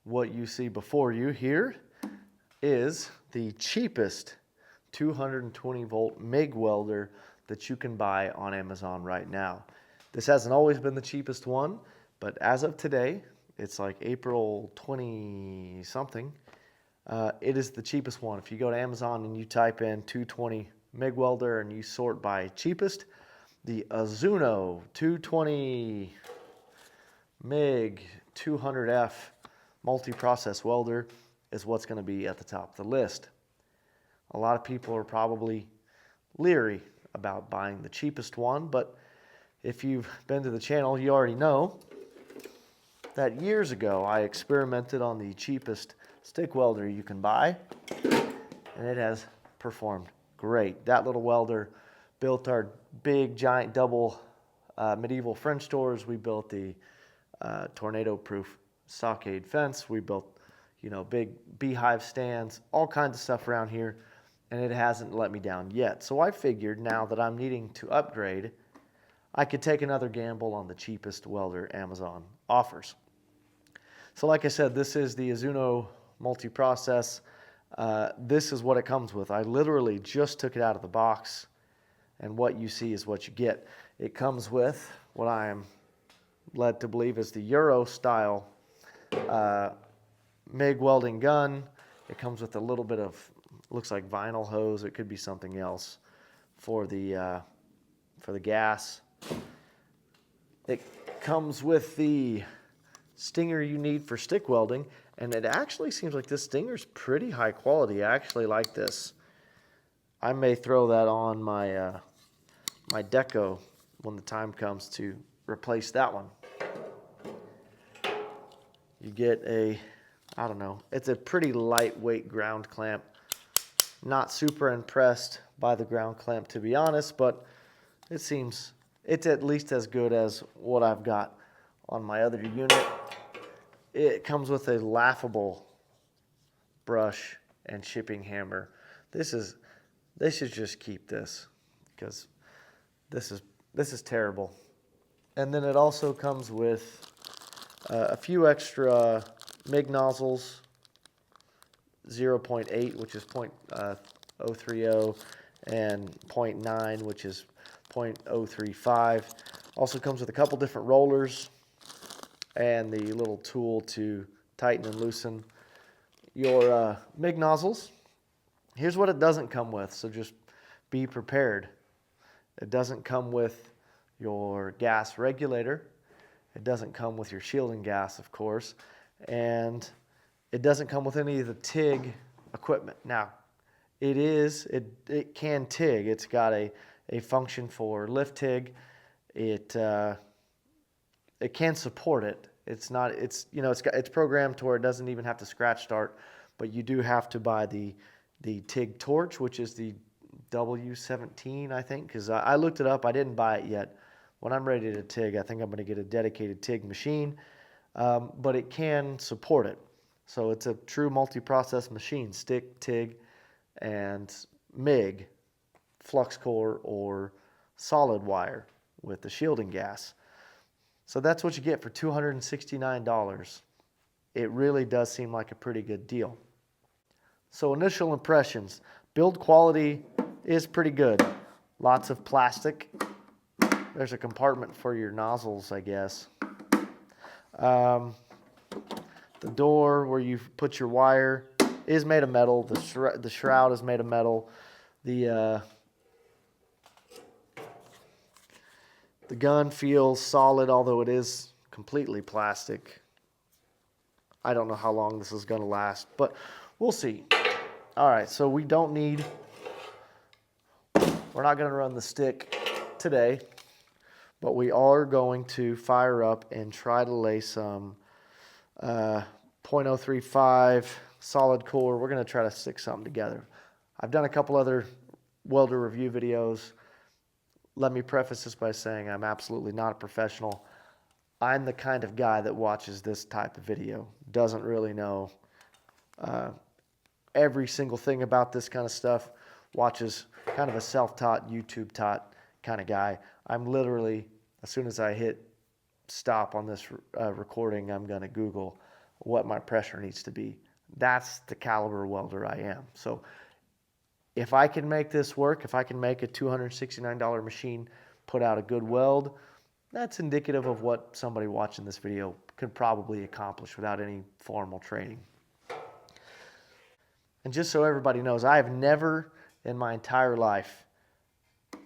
what you see before you here is the cheapest 220 volt MIG welder that you can buy on Amazon right now. This hasn't always been the cheapest one, but as of today, it's like April 20 something, it is the cheapest one. If you go to Amazon and you type in 220 MIG welder and you sort by cheapest, the Azzuno 220 MIG200F multi-process welder is what's going to be at the top of the list. A lot of people are probably leery about buying the cheapest one, but if you've been to the channel, you already know that years ago I experimented on the cheapest stick welder you can buy, and it has performed great. That little welder built our big giant double medieval French doors. We built the tornado-proof stockade fence. We built, you know, big beehive stands, all kinds of stuff around here, and it hasn't let me down yet. So I figured now that I'm needing to upgrade, I could take another gamble on the cheapest welder Amazon offers. So like I said, this is the Azzuno multi-process. This is what it comes with. I literally just took it out of the box, and what you see is what you get. It comes with what I am led to believe is the Euro style MIG welding gun. It comes with a little bit of, looks like vinyl hose. It could be something else for the gas. It comes with the stinger you need for stick welding, and it actually seems like this stinger's pretty high quality. I actually like this. I may throw that on my my deco when the time comes to replace that one. You get a, I don't know, it's a pretty lightweight ground clamp. Not super impressed by the ground clamp, to be honest, but it seems it's at least as good as what I've got on my other unit. It comes with a laughable brush and shipping hammer. They should just keep this, because this is terrible. And then it also comes with a few extra MIG nozzles, 0.8, which is 0.030, and 0.9, which is 0.035. Also comes with a couple different rollers and the little tool to tighten and loosen your MIG nozzles. Here's what it doesn't come with, so just be prepared. It doesn't come with your gas regulator. It doesn't come with your shielding gas, of course, and it doesn't come with any of the TIG equipment. Now, it can TIG. It's got a function for lift TIG. It can support it. It's programmed to where it doesn't even have to scratch start, but you do have to buy the TIG torch, which is the W17, I think, because I looked it up. I didn't buy it yet. When I'm ready to TIG, I think I'm going to get a dedicated TIG machine, but it can support it. So it's a true multi-process machine, stick, TIG, and MIG, flux core, or solid wire with the shielding gas. So that's what you get for $269. It really does seem like a pretty good deal. So initial impressions, build quality is pretty good. Lots of plastic. There's a compartment for your nozzles, I guess. The door where you put your wire is made of metal. The shroud is made of metal. The gun feels solid, although it is completely plastic. I don't know how long this is going to last, but we'll see. All right, so we're not going to run the stick today, but we are going to fire up and try to lay some 0.035 solid core. We're going to try to stick something together. I've done a couple other welder review videos. Let me preface this by saying I'm absolutely not a professional. I'm the kind of guy that watches this type of video, doesn't really know every single thing about this kind of stuff, watches kind of a self-taught, YouTube-taught kind of guy. I'm literally, as soon as I hit stop on this recording, I'm going to Google what my pressure needs to be. That's the caliber welder I am. So if I can make this work, if I can make a $269 machine put out a good weld, that's indicative of what somebody watching this video could probably accomplish without any formal training. And just so everybody knows, I have never in my entire life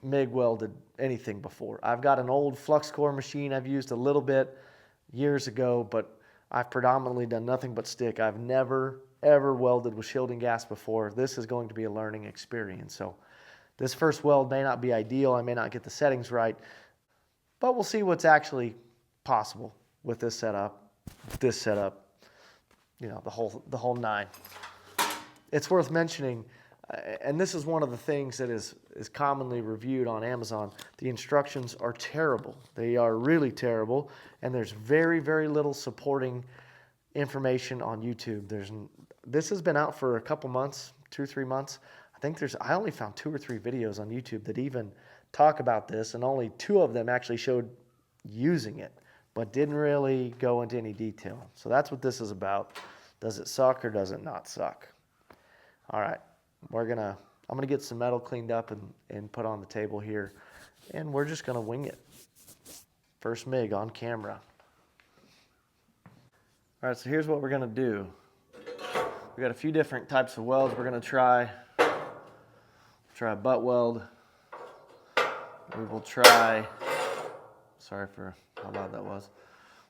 MIG welded anything before. I've got an old flux core machine I've used a little bit years ago, but I've predominantly done nothing but stick. I've never ever welded with shielding gas before. This is going to be a learning experience. So this first weld may not be ideal. I may not get the settings right, but we'll see what's actually possible with this setup, you know, the whole nine. It's worth mentioning, and this is one of the things that is commonly reviewed on Amazon. The instructions are terrible. They are really terrible, and there's very, very little supporting information on YouTube. This has been out for a couple months, 2 or 3 months. I only found 2 or 3 videos on YouTube that even talk about this, and only 2 of them actually showed using it, but didn't really go into any detail. So that's what this is about. Does it suck or does it not suck? All right, I'm gonna get some metal cleaned up and put on the table here, and we're just gonna wing it. First MIG on camera. All right, so here's what we're gonna do. We got a few different types of welds we're gonna try. Try a butt weld. We will try, sorry for how loud that was.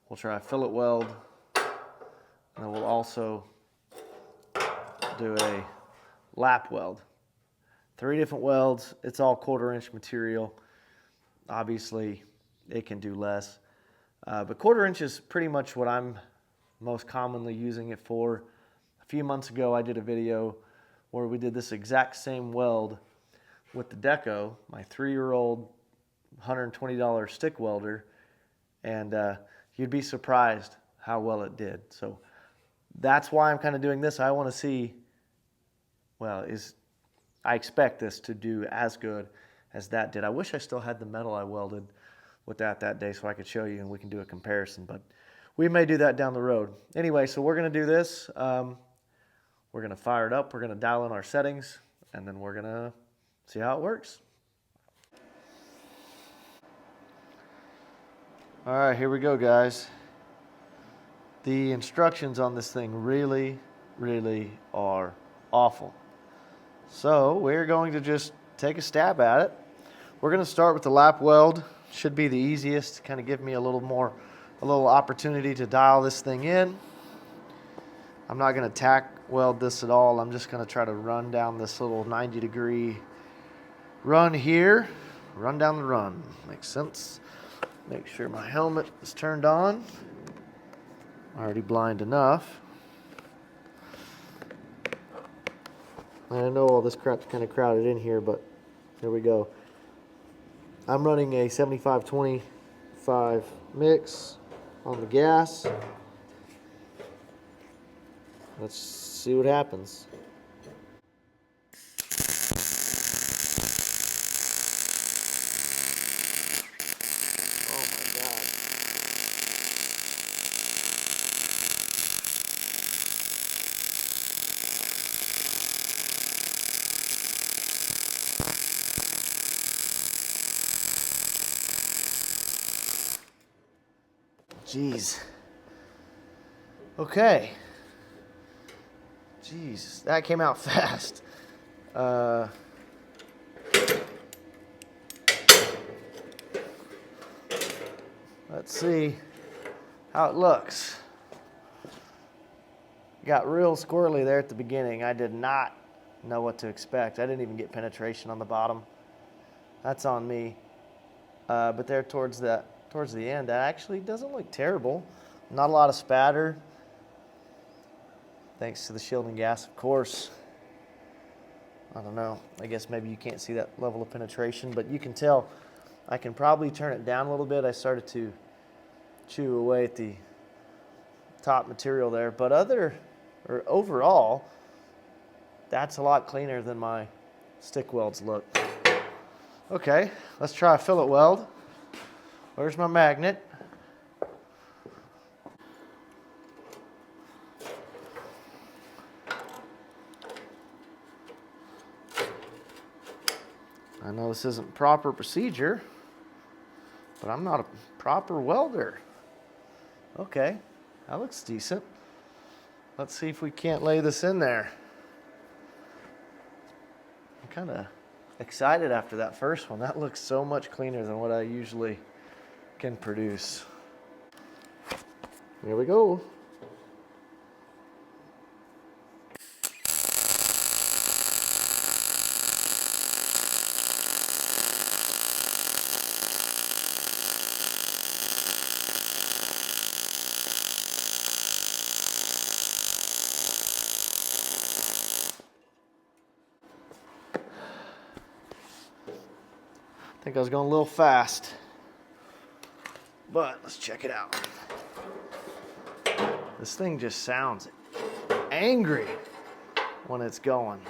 We'll try a fillet weld, and then we'll also do a lap weld. 3 different welds. It's all 1/4-inch material. Obviously, it can do less, but 1/4-inch is pretty much what I'm most commonly using it for. A few months ago, I did a video where we did this exact same weld with the Deco, my 3-year-old $120 stick welder, and you'd be surprised how well it did. So that's why I'm kind of doing this. I want to see, well, I expect this to do as good as that did. I wish I still had the metal I welded with that day so I could show you and we can do a comparison, but we may do that down the road. Anyway, so we're going to do this. We're going to fire it up. We're going to dial in our settings, and then we're going to see how it works. All right, here we go, guys. The instructions on this thing really, really are awful. So we're going to just take a stab at it. We're going to start with the lap weld. Should be the easiest, kind of give me a little opportunity to dial this thing in. I'm not going to tack weld this at all. I'm just going to try to run down this little 90-degree run here. Run down the run. Makes sense. Make sure my helmet is turned on. Already blind enough. I know all this crap's kind of crowded in here, but here we go. I'm running a 75-25 mix on the gas. Let's see what happens. Oh my God. Jeez. Okay. Jeez, that came out fast. Let's see how it looks. Got real squirrely there at the beginning. I did not know what to expect. I didn't even get penetration on the bottom. That's on me. But there towards the end, that actually doesn't look terrible. Not a lot of spatter. Thanks to the shielding gas, of course. I don't know. I guess maybe you can't see that level of penetration, but you can tell I can probably turn it down a little bit. I started to chew away at the top material there, but overall, that's a lot cleaner than my stick welds look. Okay, let's try a fillet weld. Where's my magnet? I know this isn't proper procedure, but I'm not a proper welder. Okay, that looks decent. Let's see if we can't lay this in there. I'm kind of excited after that first one. That looks so much cleaner than what I usually can produce. Here we go. I think I was going a little fast, but let's check it out. This thing just sounds angry when it's going.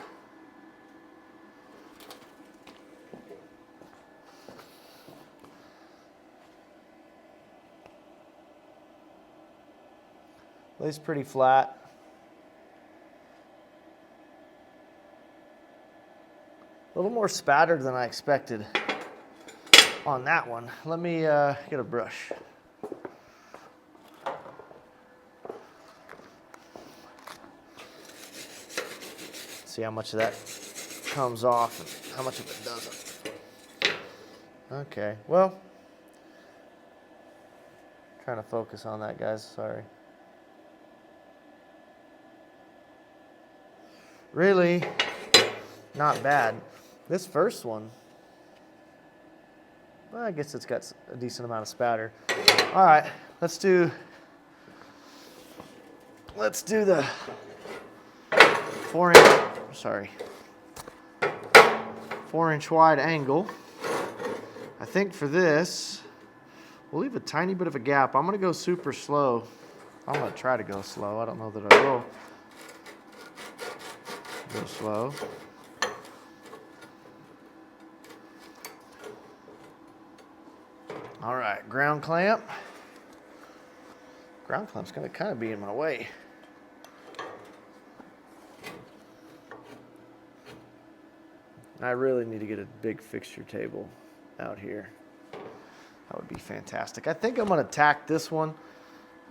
Lays pretty flat. A little more spattered than I expected on that one. Let me get a brush. See how much of that comes off and how much of it doesn't. Okay, well, trying to focus on that, guys, sorry. Really not bad. This first one, well, I guess it's got a decent amount of spatter. All right, let's do the 4-inch wide angle. I think for this, we'll leave a tiny bit of a gap. I'm gonna go super slow. I'm gonna try to go slow. I don't know that I will go slow. All right, ground clamp. Ground clamp's gonna kind of be in my way. I really need to get a big fixture table out here. That would be fantastic. I think I'm gonna tack this one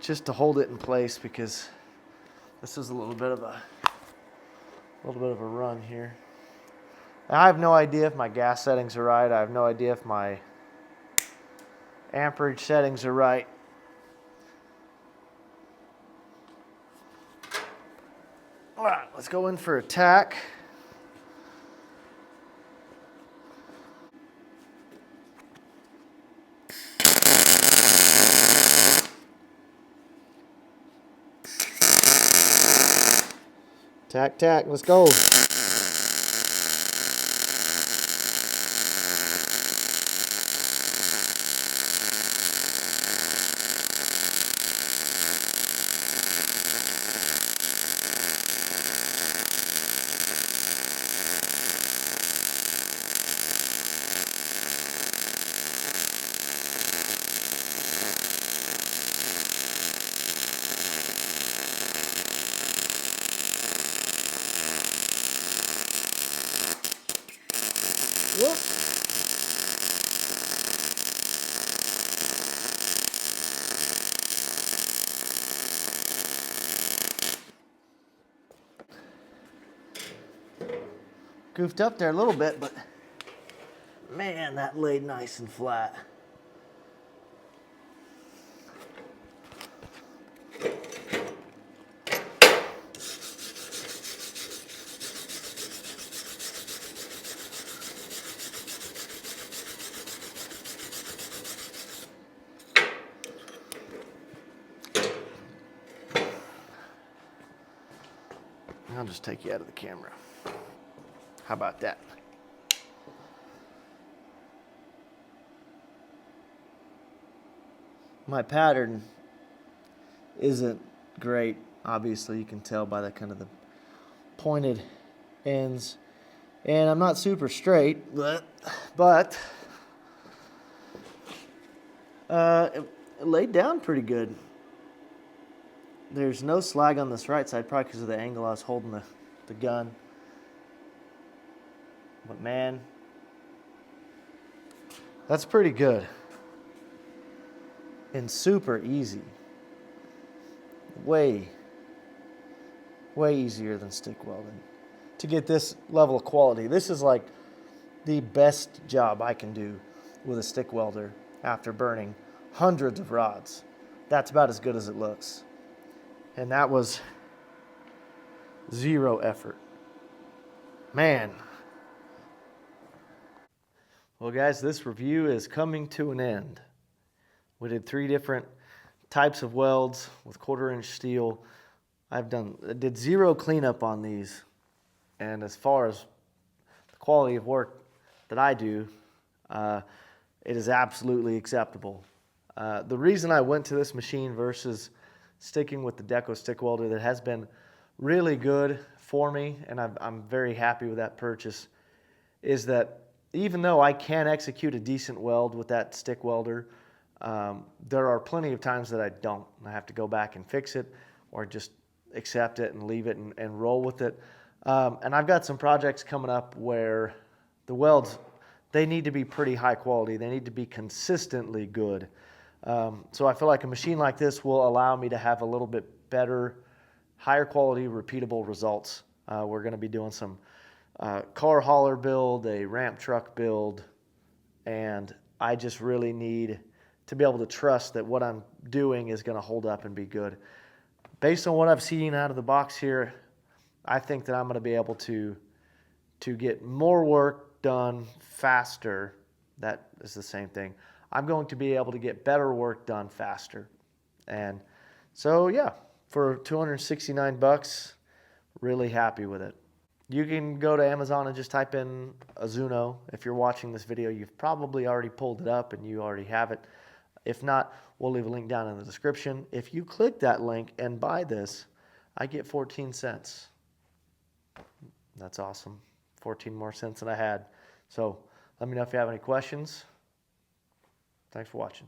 just to hold it in place because this is a little bit of a run here. I have no idea if my gas settings are right. I have no idea if my amperage settings are right. All right, let's go in for a tack. Tack, tack, let's go. Whoop. Goofed up there a little bit, but man, that laid nice and flat. I'll just take you out of the camera. How about that? My pattern isn't great. Obviously, you can tell by the kind of the pointed ends. And I'm not super straight, but it laid down pretty good. There's no slag on this right side, probably because of the angle I was holding the gun. But man, That's pretty good. And super easy. Way easier than stick welding. To get this level of quality, this is like the best job I can do with a stick welder after burning hundreds of rods. That's about as good as it looks. And that was zero effort. Man. Well, guys, this review is coming to an end. We did 3 different types of welds with 1/4-inch steel. I did zero cleanup on these. And as far as the quality of work that I do, it is absolutely acceptable. The reason I went to this machine versus sticking with the Deco stick welder that has been really good for me, and I'm very happy with that purchase, is that even though I can execute a decent weld with that stick welder, there are plenty of times that I don't. I have to go back and fix it or just accept it and leave it and roll with it. And I've got some projects coming up where the welds, they need to be pretty high quality. They need to be consistently good. So I feel like a machine like this will allow me to have a little bit better, higher quality, repeatable results. We're going to be doing some car hauler build, a ramp truck build, and I just really need to be able to trust that what I'm doing is going to hold up and be good. Based on what I've seen out of the box here, I think that I'm going to be able to get more work done faster. That is the same thing. I'm going to be able to get better work done faster. And so, yeah, for $269, really happy with it. You can go to Amazon and just type in Azzuno. If you're watching this video, you've probably already pulled it up and you already have it. If not, we'll leave a link down in the description. If you click that link and buy this, I get 14 cents. That's awesome. 14 more cents than I had. So let me know if you have any questions. Thanks for watching.